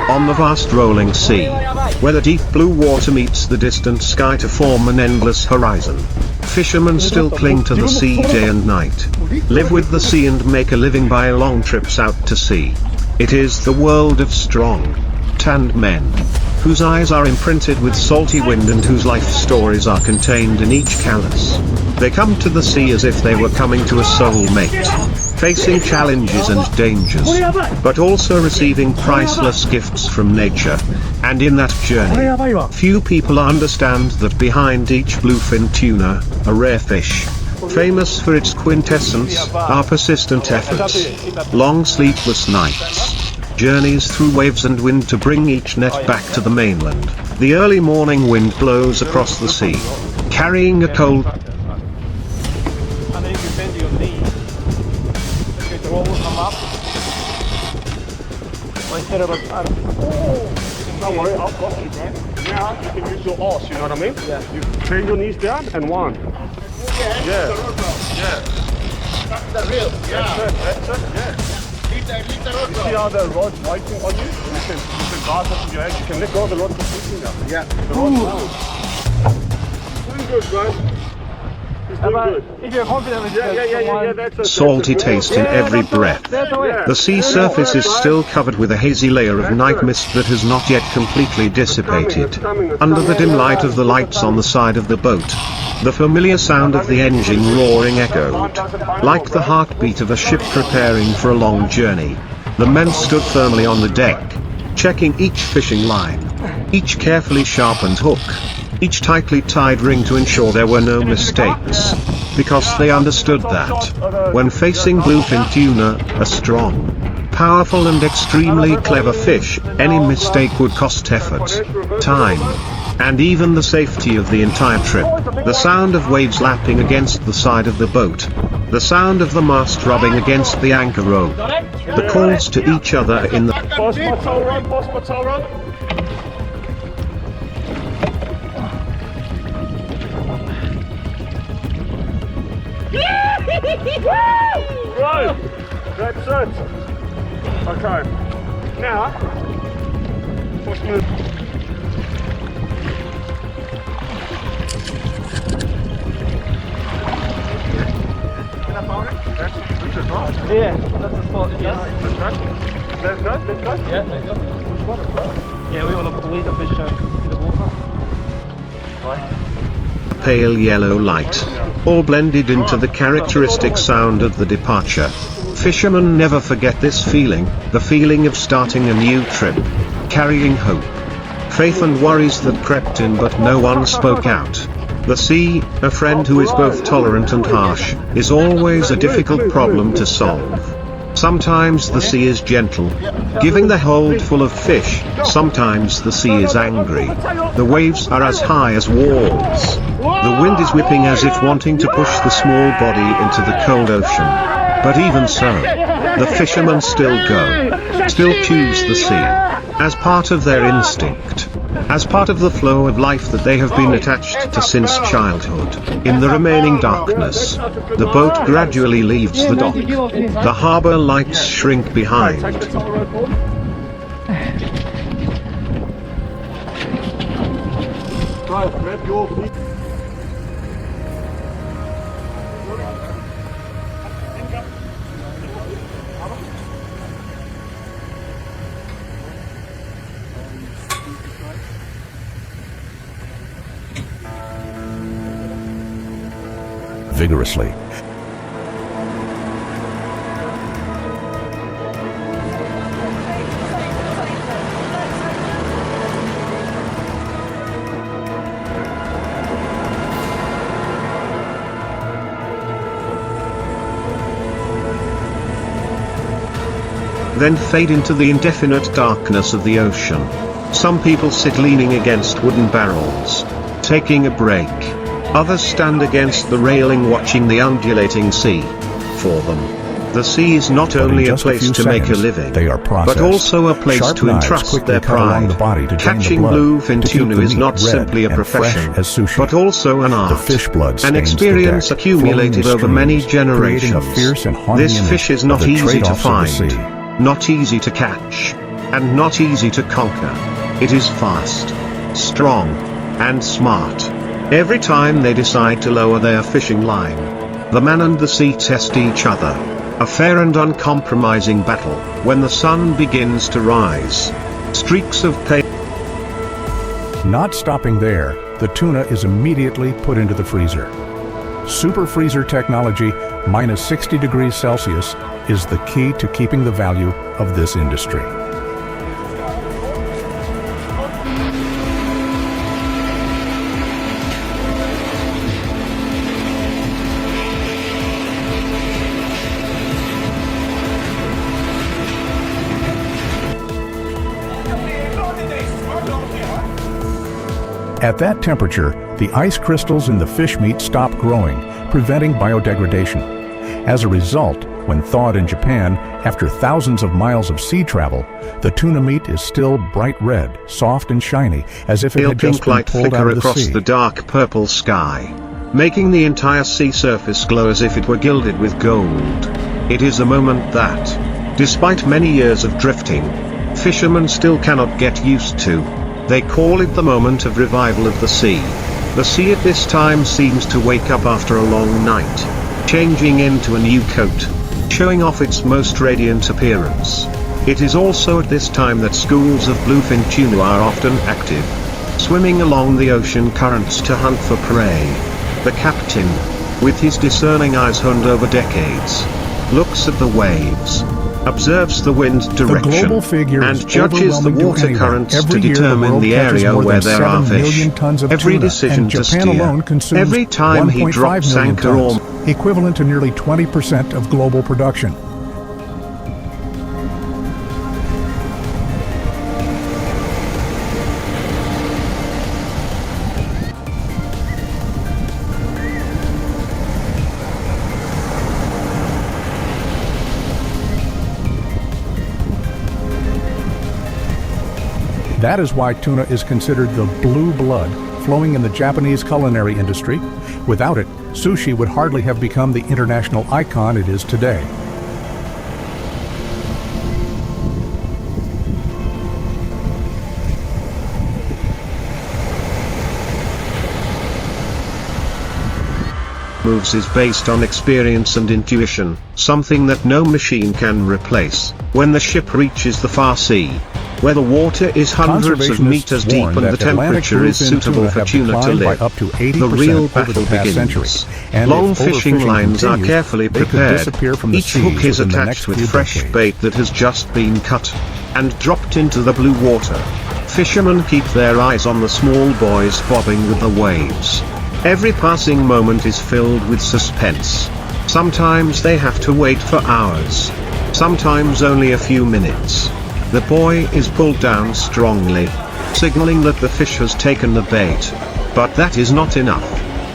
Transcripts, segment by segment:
On the vast rolling sea, where the deep blue water meets the distant sky to form an endless horizon, fishermen still cling to the sea day and night, live with the sea and make a living by long trips out to sea. It is the world of strong, tanned men, whose eyes are imprinted with salty wind and whose life stories are contained in each callus. They come to the sea as if they were coming to a soul mate, facing challenges and dangers, but also receiving priceless gifts from nature. And in that journey, few people understand that behind each bluefin tuna, a rare fish, famous for its quintessence, are persistent efforts, long sleepless nights, journeys through waves and wind to bring each net back to the mainland. The early morning wind blows across the sea, carrying a cold don't worry, I'll got you, man. Now you can use your arse, you know what I mean? Yeah. You bend your knees down and one. Yeah. That's the real. Yeah. That's it, yeah. You see how the rod's waiting on you? You can guide it with your hands. You can let go of the rod completely now. Yeah. The rod's doing good, bro. If you're confident with salty taste in every breath. The sea surface is still covered with a hazy layer of night mist that has not yet completely dissipated. Under the dim light of the lights on the side of the boat, the familiar sound of the engine roaring echoed, like the heartbeat of a ship preparing for a long journey. The men stood firmly on the deck, checking each fishing line, each carefully sharpened hook, each tightly tied ring to ensure there were no mistakes, because they understood that, when facing bluefin tuna, a strong, powerful and extremely clever fish, any mistake would cost effort, time, and even the safety of the entire trip. The sound of waves lapping against the side of the boat, the sound of the mast rubbing against the anchor rope, the calls to each other in the Boss my tow rod, boss my tow rod. Right, that's it. Okay, now, push me. Yeah, that's the spot. Yes. Let's go. Yeah, let's go. Yeah, we want to lead the fish in the water. Right. pale yellow light, all blended into the characteristic sound of the departure. Fishermen never forget this feeling, the feeling of starting a new trip, carrying hope, faith and worries that crept in but no one spoke out. The sea, a friend who is both tolerant and harsh, is always a difficult problem to solve. Sometimes the sea is gentle, giving the hold full of fish, sometimes the sea is angry. The waves are as high as walls. The wind is whipping as if wanting to push the small body into the cold ocean. But even so, the fishermen still go, still choose the sea, as part of their instinct, as part of the flow of life that they have been attached to since childhood. In the remaining darkness, the boat gradually leaves the dock. The harbour lights shrink behind. Grab your feet. Vigorously. Then fade into the indefinite darkness of the ocean. Some people sit leaning against wooden barrels, taking a break. Others stand against the railing watching the undulating sea. For them, The sea is not But in only a just place few to make a seconds, living, they are processed. but also a place Sharp to knives entrust quickly their cut along pride. the body to drain the Catching blood, bluefin to keep tuna the is meat not red simply a and fresh profession, as sushi. but also an art, The fish blood an stains the experience deck, accumulated flowing over in many streams, creating generations. a fierce and haunting This image fish is of not the easy to trade-offs of the find, sea. not easy to catch, and not easy to conquer. It is fast, strong, and smart. Every time they decide to lower their fishing line, the man and the sea test each other. A fair and uncompromising battle. When the sun begins to rise, streaks of pale. Not stopping there, the tuna is immediately put into the freezer. Super freezer technology, minus 60 degrees Celsius, is the key to keeping the value of this industry. At that temperature, the ice crystals in the fish meat stop growing, preventing biodegradation. As a result, when thawed in Japan, after thousands of miles of sea travel, the tuna meat is still bright red, soft and shiny, as if it had just Pink been light pulled out flicker of the across sea. the dark purple sky, making the entire sea surface glow as if it were gilded with gold. It is a moment that, despite many years of drifting, fishermen still cannot get used to. They call it the moment of revival of the sea. The sea at this time seems to wake up after a long night, changing into a new coat, showing off its most radiant appearance. It is also at this time that schools of bluefin tuna are often active, swimming along the ocean currents to hunt for prey. The captain, with his discerning eyes honed over decades, looks at the waves, observes the wind direction, global figure is and judges the overwhelming to water anyone. currents to Every year, the determine world the catches area more where than there are 7 fish. million tons of Every tuna, decision and to Japan steer, alone consumes every time he 1.5 drops million anchor or tons, equivalent to nearly 20% of global production. That is why tuna is considered the blue blood flowing in the Japanese culinary industry. Without it, sushi would hardly have become the international icon it is today. moves is based on experience and intuition, something that no machine can replace. When the ship reaches the far sea, where the water is hundreds of meters deep and the temperature is suitable for tuna to live, the real battle begins. Long fishing lines are carefully prepared. Each hook is attached with fresh bait that has just been cut and dropped into the blue water. Fishermen keep their eyes on the small buoys bobbing with the waves. Every passing moment is filled with suspense. Sometimes they have to wait for hours. Sometimes only a few minutes. The buoy is pulled down strongly, signaling that the fish has taken the bait. But that is not enough.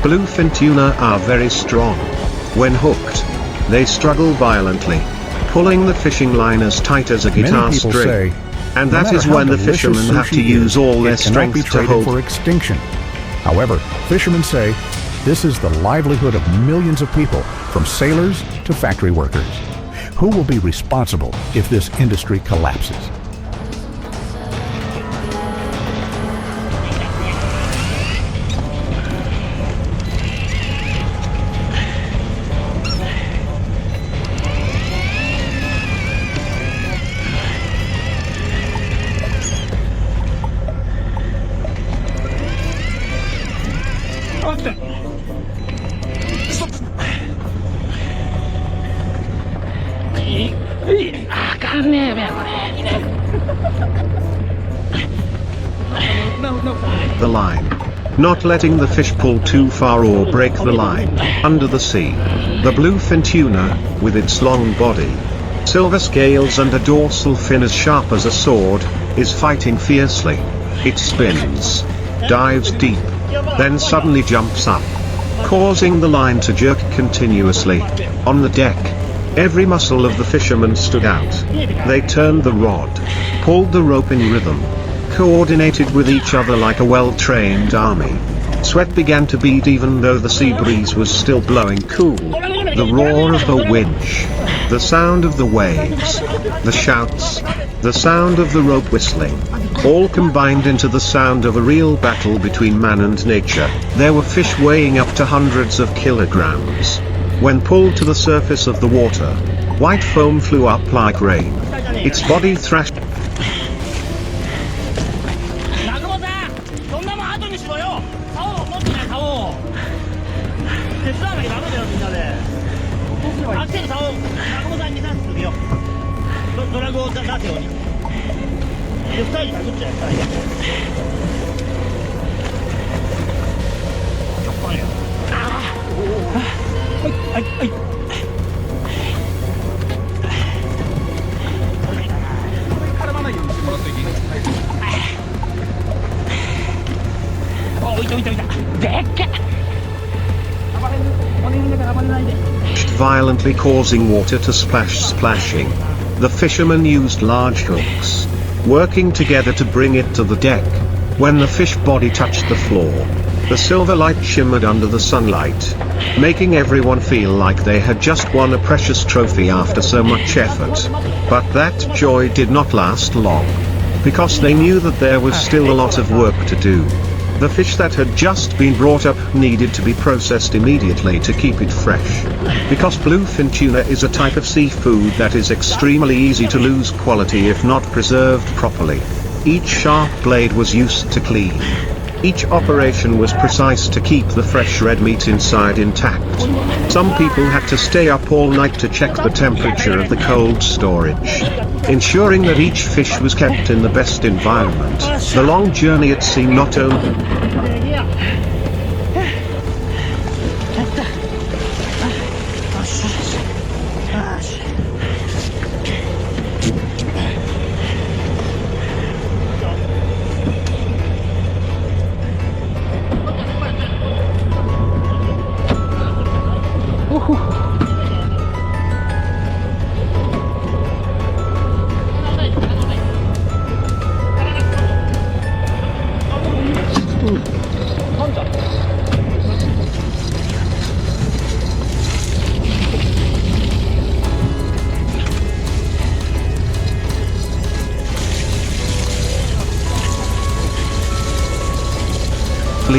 Bluefin tuna are very strong. When hooked, they struggle violently, pulling the fishing line as tight as a guitar string. And that is when the fishermen have to use all their strength to hold. For extinction. However, fishermen say this is the livelihood of millions of people, from sailors to factory workers. Who will be responsible if this industry collapses? The line. Not letting the fish pull too far or break the line. Under the sea, the bluefin tuna, with its long body, silver scales and a dorsal fin as sharp as a sword, is fighting fiercely. It spins, dives deep, then suddenly jumps up, causing the line to jerk continuously. On the deck, Every muscle of the fisherman stood out. They turned the rod, pulled the rope in rhythm, coordinated with each other like a well-trained army. Sweat began to bead even though the sea breeze was still blowing cool. The roar of the winch, the sound of the waves, the shouts, the sound of the rope whistling, all combined into the sound of a real battle between man and nature. There were fish weighing up to hundreds of kilograms. When pulled to the surface of the water, white foam flew up like rain. Its body thrashed. Violently causing water to splashing. The fishermen used large hooks, working together to bring it to the deck. When the fish body touched the floor, the silver light shimmered under the sunlight, making everyone feel like they had just won a precious trophy after so much effort. But that joy did not last long, because they knew that there was still a lot of work to do. The fish that had just been brought up needed to be processed immediately to keep it fresh. Because bluefin tuna is a type of seafood that is extremely easy to lose quality if not preserved properly. Each sharp blade was used to clean. Each operation was precise to keep the fresh red meat inside intact. Some people had to stay up all night to check the temperature of the cold storage, ensuring that each fish was kept in the best environment. The long journey at sea not only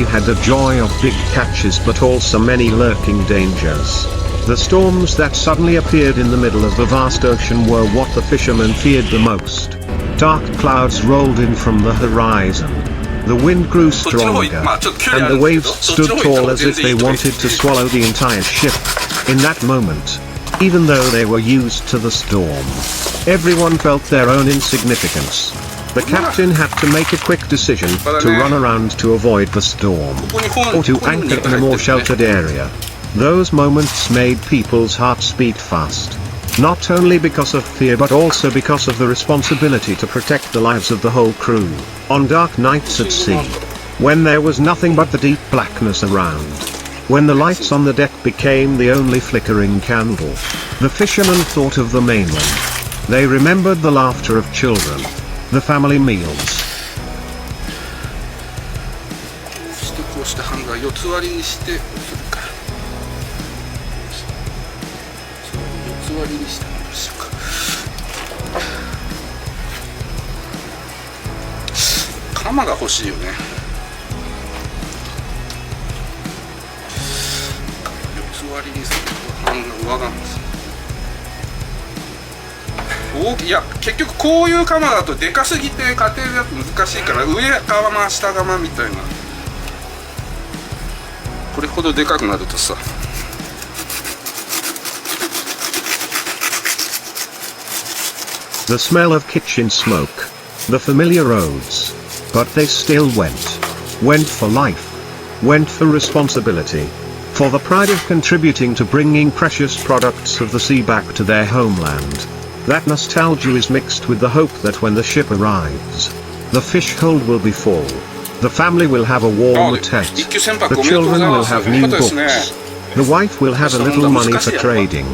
had the joy of big catches but also many lurking dangers. The storms that suddenly appeared in the middle of the vast ocean were what the fishermen feared the most. Dark clouds rolled in from the horizon. The wind grew stronger, and the waves stood tall as if they wanted to swallow the entire ship. In that moment, even though they were used to the storm, everyone felt their own insignificance. The captain had to make a quick decision to run around to avoid the storm, or to anchor in a more sheltered area. Those moments made people's hearts beat fast. Not only because of fear but also because of the responsibility to protect the lives of the whole crew. On dark nights at sea, when there was nothing but the deep blackness around, when the lights on the deck became the only flickering candle, the fishermen thought of the mainland. They remembered the laughter of children, the family meals. こうしてハンガー4つ割りにしてするか。4つ割りにしてどうしようか。鎌が欲しいよね。4つ割りにするとハンガー上がるんです。いや結局こういう鎌だとでかすぎて家庭だと難しいから上釜下釜みたいなこれほどでかくなるとさThe smell of kitchen smoke, the familiar roads, but they still went for life, went for responsibility, for the pride of contributing to bringing precious products of the sea back to their homeland. That nostalgia is mixed with the hope that when the ship arrives, the fish hold will be full, the family will have a warm tent, the children will have new books, the wife will have a little money for trading,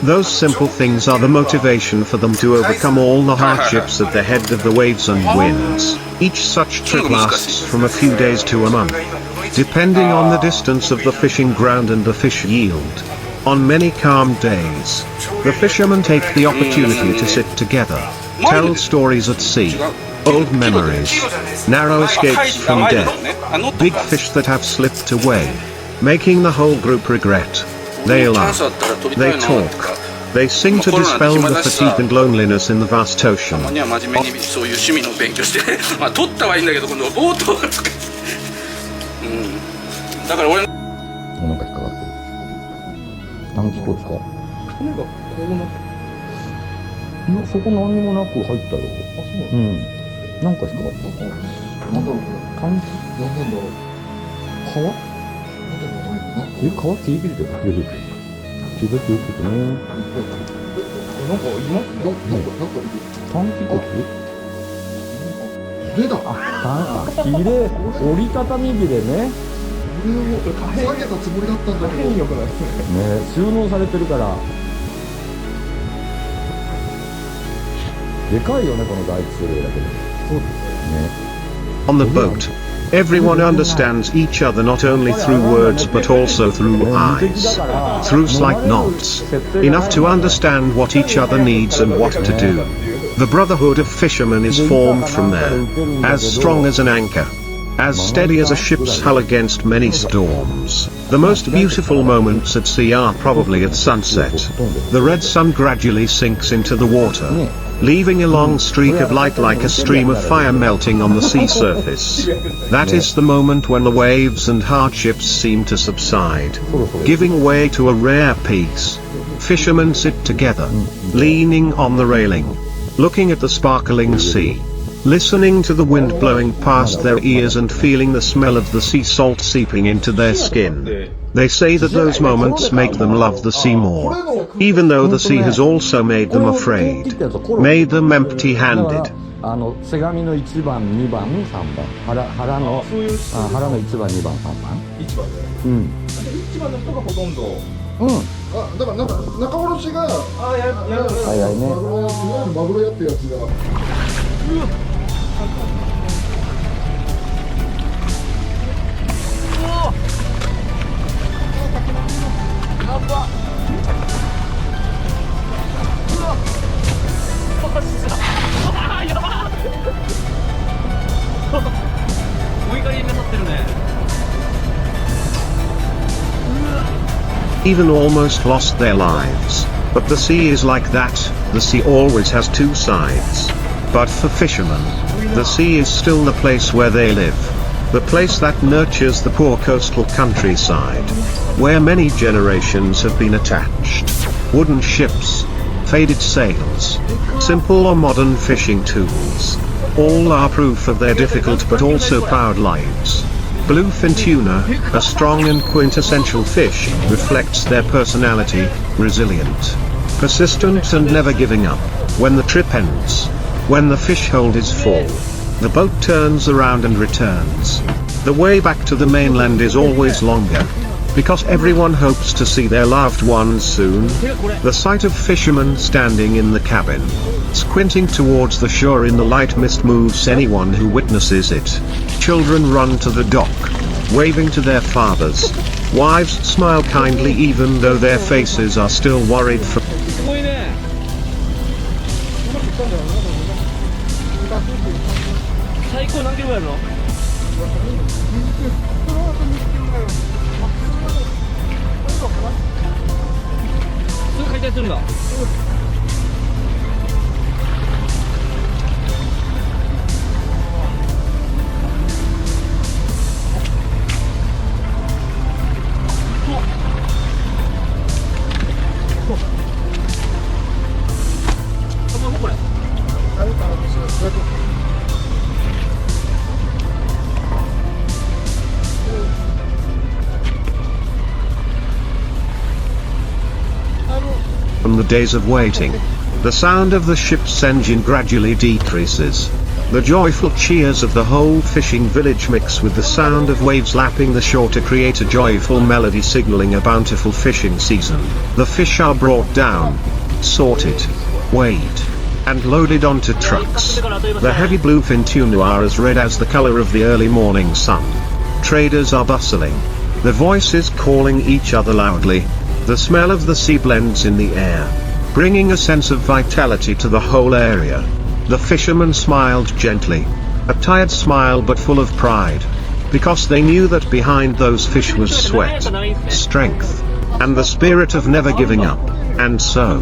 Those simple things are the motivation for them to overcome all the hardships at the head of the waves and winds. Each such trip lasts from a few days to a month, depending on the distance of the fishing ground and the fish yield. On many calm days, the fishermen take the opportunity to sit together, tell stories at sea, old memories, narrow escapes from death, big fish that have slipped away, making the whole group regret. They laugh, they talk, they sing to dispel the fatigue and loneliness in the vast ocean. たまには真面目にそういう趣味の勉強してまあ取ったはいいんだけど今度はボートがつけてだから俺なんか引っかかってる。何気こつか。骨がこうなって。いや、そこ何にもなく入ったよ。あ、そうなの？なんか引っかかった。なんだろうこれ。感じ？なんだろう。皮？皮切り切れてる。切り切れてる。気が気をつけてね。なんかいますね。なんか短気骨？ヒレだ。ヒレ、折りたたみヒレね。下げたつもりだったんだけど。よくないね、収納されてるから。でかいよね、この第一種類だけど。そうですね。On the boat, everyone understands each other not only through words but also through eyes, through slight nods, enough to understand what each other needs and what to do. The brotherhood of fishermen is formed from there, as strong as an anchor, as steady as a ship's hull against many storms. The most beautiful moments at sea are probably at sunset. The red sun gradually sinks into the water, leaving a long streak of light like a stream of fire melting on the sea surface. That is the moment when the waves and hardships seem to subside, giving way to a rare peace. Fishermen sit together, leaning on the railing, looking at the sparkling sea, listening to the wind blowing past their ears and feeling the smell of the sea salt seeping into their skin. They say that those moments make them love the sea more, even though the sea has also made them afraid, made them empty-handed. 背紙の1番、2番、3番、腹の1番、2番、3番。市場で。市場の人がほとんど。あ、だからなんか仲卸が。早いね。マグロやってやつが。Even almost lost their lives. But the sea is like that, the sea always has two sides. But for fishermen, the sea is still the place where they live. The place that nurtures the poor coastal countryside, where many generations have been attached. Wooden ships, faded sails, simple or modern fishing tools, all are proof of their difficult but also proud lives. Bluefin tuna, a strong and quintessential fish, reflects their personality, resilient, persistent and never giving up. When the trip ends, when the fish hold is full, the boat turns around and returns. The way back to the mainland is always longer, because everyone hopes to see their loved ones soon. The sight of fishermen standing in the cabin, squinting towards the shore in the light mist moves anyone who witnesses it. Children run to the dock, waving to their fathers. Wives smile kindly even though their faces are still worried for From the days of waiting, the sound of the ship's engine gradually decreases. The joyful cheers of the whole fishing village mix with the sound of waves lapping the shore to create a joyful melody signaling a bountiful fishing season. The fish are brought down, sorted, weighed, and loaded onto trucks. The heavy bluefin tuna are as red as the color of the early morning sun. Traders are bustling. The voices calling each other loudly. The smell of the sea blends in the air, bringing a sense of vitality to the whole area. The fishermen smiled gently. A tired smile but full of pride. Because they knew that behind those fish was sweat, strength, and the spirit of never giving up. And so,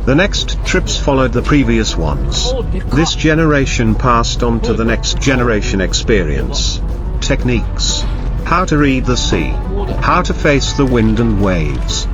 the next trips followed the previous ones. This generation passed on to the next generation experience. Techniques. How to read the sea. How to face the wind and waves.